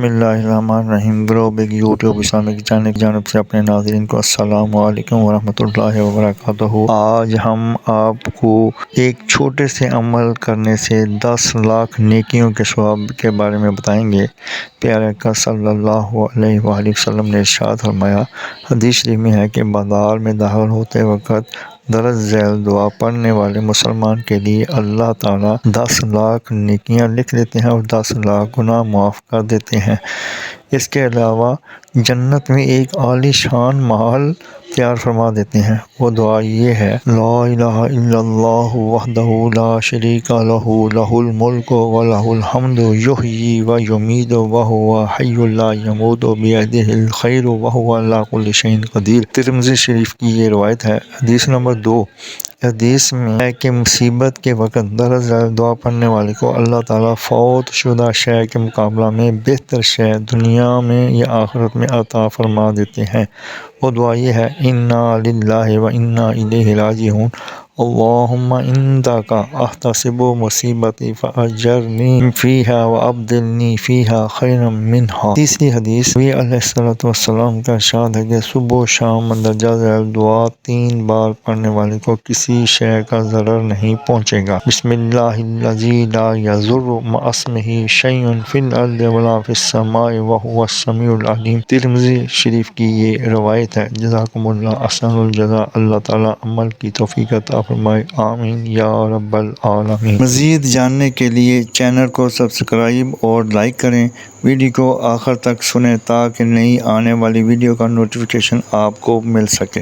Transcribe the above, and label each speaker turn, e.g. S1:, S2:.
S1: बिस्मिल्लाहिर्रहमानिर्रहीम। Global YouTube Islamic channel की जानिब से अपने नाज़रीन को अस्सलामु अलैकुम वरहमतुल्लाहि वबरकातुहू। आज हम आपको एक छोटे से अमल करने से 10 लाख नेकियों के सवाब के बारे में बताएंगे। प्यारे आका सल्लल्लाहु अलैहि वसल्लम ने इरशाद फरमाया, हदीस शरीफ में है कि बाज़ार में दाखिल होते वक़्त दरज झैल दुआ पढ़ने वाले मुसलमान के लिए अल्लाह ताला 10 लाख नेकियां लिख देते हैं और 10 लाख गुनाह माफ़ कर देते हैं। इसके अलावा जन्नत में एक आलीशान महल तैयार फरमा देते हैं। वो दुआ ये है, ला इलाहा इल्लल्लाहु वहदहु ला शरीका लहू लहुल मुल्कु व लहुल हम्दु युहयी व युमीतु व हुवा हय्युल ला यमूतु बियदिहिल खैरु व हुवा अला कुल्लि शैइन क़दीर। तिरमिज़ी शरीफ की ये रिवायत है। हदीस नंबर 2, हदीस में है कि मुसीबत के वक़्त दरज दुआ पढ़ने वाले को अल्लाह ताला फौत शुदा शय के मुकाबला में बेहतर शय दुनिया में या आखिरत में अता फरमा देते हैं। वो दुआ ये है, इन्ना लिल्लाहि व इन्ना इलैहि राजिऊन, अल्लाहुम्मा इंदका अहतसिबु मुसीबती फअजरनी फीहा व अब्दिलनी फीहा खैरम मिन्हा। तीसरी हदीस नबी अलैहिस्सलातु वस्सलाम का इरशाद है कि सुबह शाम मंदरजा झैल दुआ 3 बार पढ़ने वाले को किसी शय का ज़रर नहीं पहुँचेगा। बिस्मिल्लाहिल्लज़ी ला यज़ुर्रु मअस्मिही शैउन फिल अर्दि वला फिस समाई व हुवस समीउल अलीम। तिरमिज़ी शरीफ की ये रवायत है। जज़ाकुमुल्लाह अहसनुल जज़ा। अल्लाह ताला अमल की तौफीक अता फरमाए, आमीन या रब्बल आलमीन। मज़ीद जानने के लिए चैनल को सब्सक्राइब और लाइक करें। वीडियो को आखिर तक सुनें ताकि नई आने वाली वीडियो का नोटिफिकेशन आपको मिल सके।